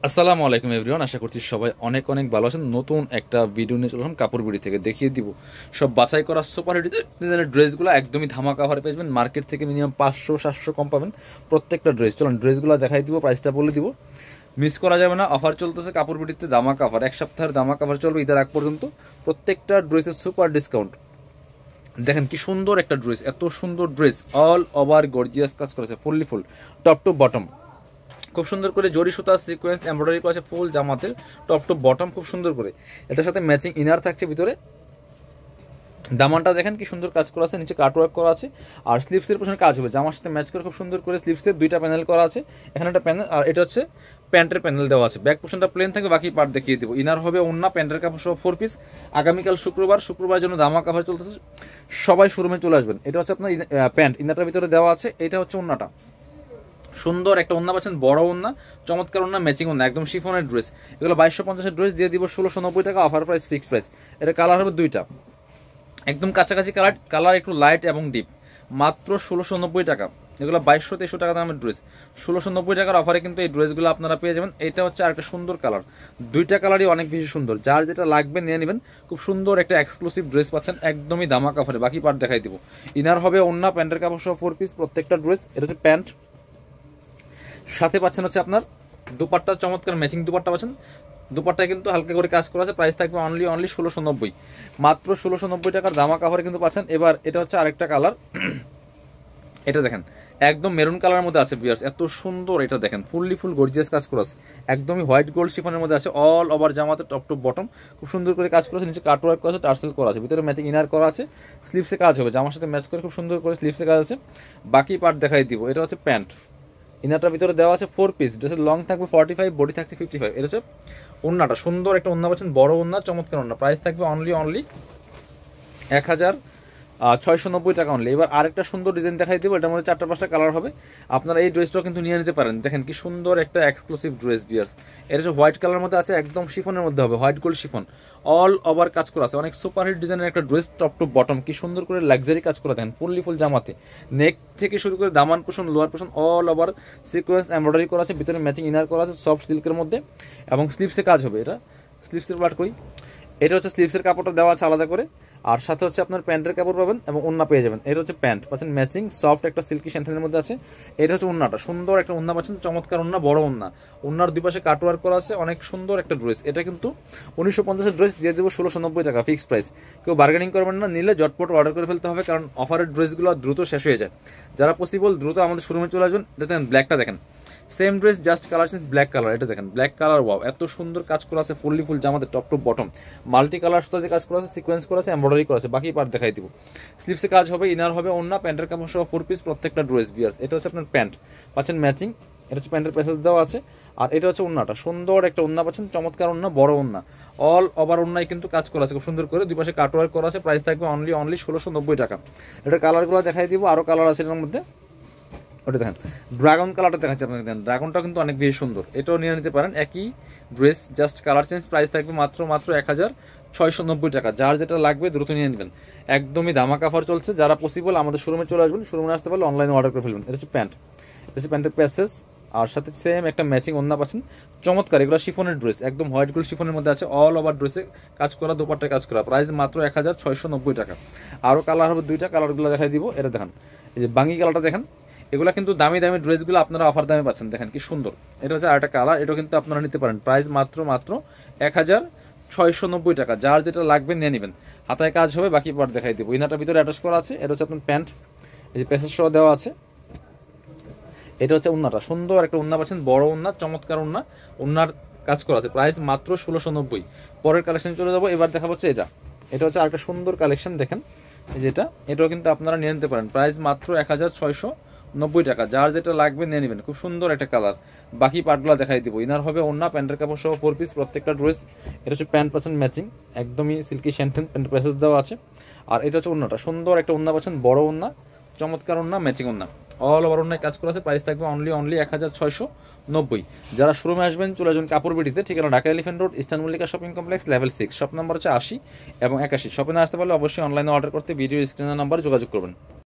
আসসালামু আলাইকুম এভরিওয়ান, আশা করছি সবাই অনেক অনেক ভালো আছেন। নতুন একটা ভিডিও নিয়ে চললাম কাপড় বিড়ি থেকে, দেখিয়ে দিব সব বাছাই করা সুপার হিট ডিজাইনের ড্রেসগুলো একদমই ধামাকা অফারে পেয়ে যাবেন। মার্কেট থেকে মিনিমাম 500-700 কম পাবেন প্রত্যেকটা ড্রেস। চলুন ড্রেসগুলো দেখাই দিব, প্রাইসটা বলে দিব, মিস করা যাবে না। অফার চলতেছে কাপড় বিড়িতে, ধামাকা অফার, এক সপ্তাহের ধামাকা অফার চলবে ঈদের আগ পর্যন্ত। প্রত্যেকটা ড্রেসের সুপার ডিসকাউন্ট। দেখেন কি সুন্দর একটা ড্রেস, এত সুন্দর ড্রেস, অল ওভার গর্জিয়াস কাজ করেছে, fully full top to bottom, খুব সুন্দর করে জরি সুতা সিকোয়েন্স এমব্রয়ডারি করা আছে ফুল জামাতে, টপ টু বটম খুব সুন্দর করে। এটার সাথে ম্যাচিং ইনার থাকছে ভিতরে। দামানটা দেখেন কি সুন্দর কাজ করা আছে, নিচে কাটওয়ার্ক করা আছে, আর স্লিভসের পেছনে কাজ হবে জামার সাথে ম্যাচ করে খুব সুন্দর করে। স্লিভসের দুইটা প্যানেল করা আছে, এখানে একটা প্যানেল, আর এটা হচ্ছে প্যান্টের প্যানেল দেওয়া আছে। ব্যাক পোর্শনটা প্লেন থাকে, বাকি পার্ট দেখিয়ে দিব। ইনার হবে ওন্না, প্যান্টের কাপড় সহ 4 পিস। আগামীকাল শুক্রবার জন্য দামা কাভার চলতেছে, সবাই শোরুমে চলে আসবেন। এটা হচ্ছে আপনার প্যান্ট, ইনারটার ভিতরে দেওয়া আছে। এটা হচ্ছে ওন্নাটা, সুন্দর একটা ওন্না পাচ্ছেন, বড় ওন্না, চমৎকার ওন্না, ম্যাচিং ওন্না, একদম শিফনের ড্রেস। এগুলো 2250 ড্রেস দিয়ে দিব 1690 টাকা, অফার প্রাইস, ফিক্স প্রাইস। এটা কালার হবে দুইটা, একদম কাছাকাছি কালার একটু লাইট এবং ডিপ, মাত্র 1690 টাকা। এগুলো 2200-2300 টাকা দামের ড্রেস, 1690 টাকার অফারে কিন্তু এই ড্রেসগুলো আপনারা পেয়ে যাবেন। এটা হচ্ছে আরেকটা সুন্দর কালার, দুইটা কালারই অনেক বেশি সুন্দর, যার যেটা লাগবে নিয়ে নেবেন। খুব সুন্দর একটা এক্সক্লুসিভ ড্রেস পাচ্ছেন, একদমই ধামাকা অফারে। বাকি পার্ট দেখাই দিব। ইনার হবে ওন্না, প্যান্টের কাপড় সহ 4 পিস প্রত্যেকটা ড্রেস। এটা হচ্ছে প্যান্ট, সাথে পাচ্ছেন হচ্ছে আপনার দুপাট্টা, চমৎকার ম্যাচিং দুপাট্টা পাচ্ছেন। দুপাট্টায় কিন্তু হালকা করে কাজ করা আছে। প্রাইস থাকবে অনলি 1690, মাত্র 1690 টাকার দামা কাভারে কিন্তু পাচ্ছেন। এবার এটা হচ্ছে আরেকটা কালার, এটা দেখেন একদম মেরুন কালারের মধ্যে আছে ভিউয়ার্স, এত সুন্দর। এটা দেখেন ফুললি ফুল গর্জিয়াস কাজ করা আছে, একদমই হোয়াইট গোল্ড শিফনের মধ্যে আছে। অল ওভার জামাতে টপ টু বটম খুব সুন্দর করে কাজ করা আছে, নিচে কাটওয়ার্ক করা আছে, টার্সেল করা আছে, ভিতরে ম্যাচিং ইনার করা আছে। স্লিভসে কাজ হবে, জামার সাথে ম্যাচ করে খুব সুন্দর করে স্লিভসে কাজ আছে। বাকি পার্ট দেখাই দিব। এটা হচ্ছে প্যান্ট, ইনারটার ভিতরে দেওয়া আছে 4 পিস। ড্রেসের লং থাকবে 45, বডি থাকছে 55। এটা হচ্ছে ওন্নাটা, সুন্দর একটা ওন্না পাচ্ছেন, বড় ওন্না, চমৎকার ওন্না। প্রাইস থাকবে অনলি 1690 টাকা অনলি। এবার আরেকটা সুন্দর ডিজাইন দেখাই দিব, এটার মধ্যে 4-5টা কালার হবে। আপনারা এই ড্রেসটাও কিন্তু নিয়ে নিতে পারেন। দেখেন কি সুন্দর একটা এক্সক্লুসিভ ড্রেস ভিউয়ার্স। এটা হচ্ছে হোয়াইট কালারের মধ্যে আছে, একদম শিফনের মধ্যে হবে, white gold chiffon, all over কাজ করা আছে। অনেক সুপারহিট ডিজাইনের একটা ড্রেস, টপ টু বটম কি সুন্দর করে লাক্সারি কাজ করা। দেখেন ফুললি ফুল জামাতে, নেক থেকে শুরু করে দামান পোষণ, লোয়ার পোষণ, অল ওভার সিকোয়েন্স এমব্রয়ডারি করা আছে, ভিতরে ম্যাচিং ইনার করা আছে সফট সিল্কের মধ্যে, এবং স্লিভসে কাজ হবে। এটা স্লিভসের পার্ট কই, এটা হচ্ছে স্লিভসের কাপড়টা দেওয়া আছে আলাদা করে, আর সাথে হচ্ছে আপনার প্যান্টের কাপড় পাবেন এবং ওন্না পেয়ে যাবেন। এটা হচ্ছে প্যান্ট পাচ্ছেন ম্যাচিং, সফট একটা সিল্কি স্যান্ডেলের মধ্যে আছে। এটা হচ্ছে ওন্নাটা, সুন্দর একটা ওন্না পাচ্ছেন, চমৎকার ওন্না, বড় ওন্না। ওন্নার দুই পাশে কাটওয়ার্ক করা আছে, অনেক সুন্দর একটা ড্রেস। এটা কিন্তু 1950 ড্রেস দিয়ে দেবো 1690 টাকা, ফিক্স প্রাইস। কেউ বার্গেনিং করবেন না, নিলে জটপট অর্ডার করে ফেলতে হবে, কারণ অফারের ড্রেসগুলো দ্রুত শেষ হয়ে যায়। যারা পসিবল দ্রুত আমাদের শোরুমে চলে আসবেন। দেখেন ব্ল্যাকটা দেখেন, same dress just colour change, black colour. এটা দেখেন ব্ল্যাক কালার, ওয়াও এত সুন্দর কাজ করা আছে, ফুললি ফুল জামাতে top to bottom, multi colour সাথে কাজ করা আছে, সিকোয়েন্স করা আছে, এমব্রয়ডারি করা আছে। বাকি পার্ট দেখাই দিব। স্লিভসে কাজ হবে, ইনার হবে ওন্না, প্যান্টের কাপড় সহ 4 পিস প্রত্যেকটা ড্রেস ভিউয়ার্স। এটা হচ্ছে আপনার প্যান্ট পাচ্ছেন ম্যাচিং, এটা হচ্ছে প্যান্টের প্যাসেজ দেওয়া আছে, আর এটা হচ্ছে ওন্নাটা, সুন্দর একটা ওন্না পাচ্ছেন, চমৎকার ওন্না, বড় ওন্না, অল ওভার ওন্নায় কিন্তু কাজ করা আছে খুব সুন্দর করে, দুই পাশে কাটওয়ার্ক করা আছে। প্রাইস থাকবে অনলি 1690 টাকা। এটা কালারগুলো দেখাই দিব, আরো কালার আছে এর মধ্যে। ওটা দেখেন ড্রাগন কালারটা দেখাচ্ছি আপনাকে, দেখেন ড্রাগনটা কিন্তু অনেক বেশি সুন্দর, এটাও নিয়ে নিতে পারেন। একই dress just colour change, price থাকবে মাত্র 1690 টাকা। যার যেটা লাগবে দ্রুত নিয়ে নেবেন, একদমই ধামাকা অফার চলছে। যারা পসিবল আমাদের শোরুমে চলে আসবেন, শোরুমে আসতে পারলে অনলাইনে অর্ডার করে ফেলবেন। এটা হচ্ছে প্যান্ট, এটা হচ্ছে প্যান্টের প্যাসেস, আর সাথে সেম একটা ম্যাচিং ওন্না পাচ্ছেন, চমৎকার। এগুলো শিফনের ড্রেস, একদম হোয়াইট গোল্ড শিফনের মধ্যে আছে, অল ওভার ড্রেসে কাজ করা, দুপাট্টায় কাজ করা। প্রাইস মাত্র 1690 টাকা। আরও কালার হবে দুইটা, কালারগুলো দেখাই দিব। এটা দেখেন, এই যে বাঙ্গি কালারটা দেখেন, এগুলো কিন্তু দামি দামি ড্রেসগুলো আপনারা অফার দামে পাচ্ছেন। দেখেন কি সুন্দর, এটা হচ্ছে আরেকটা কালার, এটাও কিন্তু আপনারা নিতে পারেন। প্রাইস মাত্র 1690 টাকা। যার যেটা লাগবে নিয়ে নেবেন, হাতায় কাজ হবে। বাকি পার্ট দেখাই দিব। ইনারটার ভিতরে অ্যাটাচ করা আছে, এটা হচ্ছে আপনার প্যান্ট, এই যে প্যাসেজ সহ দেওয়া আছে। এটা হচ্ছে উন্নাটা, সুন্দর একটা উন্না পাচ্ছেন, বড় উন্না, চমৎকার উন্না, উন্নার কাজ করা আছে। প্রাইস মাত্র 1690। পরের কালেকশন চলে যাবো, এবার দেখা হচ্ছে এটা, এটা হচ্ছে আরেকটা সুন্দর কালেকশন। দেখেন যেটা, এটাও কিন্তু আপনারা নিয়ে নিতে পারেন। প্রাইস মাত্র 1690 টাকা। যার যেটা লাগবে নিয়ে নেবেন, খুব সুন্দর একটা কালার। বাকি পার্টগুলো দেখাই দিব। ইনার হবে ওন্না, প্যান্টের কাপড় সহ 4 পিস প্রত্যেকটা ড্রেস। এটা হচ্ছে প্যান্ট পাচ্ছেন ম্যাচিং, একদমই সিল্কি শ্যান্টেন, প্যান্ট প্যাসেজ দেওয়া আছে। আর এটা হচ্ছে ওন্নাটা, সুন্দর একটা ওন্না পাচ্ছেন, বড় ওন্না, চমৎকার ওন্না, ম্যাচিং ওন্না, অল ওভার ওন্নায় কাজ করা আছে। প্রাইস থাকবে অনলি 1690। যারা শোরুমে আসবেন চলে আসবেন কাপড় বিটিতে, ঠিকানা Dhaka elephant road, eastern Mallika shopping complex, level 6, shop number হচ্ছে 80 এবং 81। শপে না আসতে পারলে অবশ্যই অনলাইনে অর্ডার করতে ভিডিও স্ক্রিনের নাম্বার যোগাযোগ করবেন।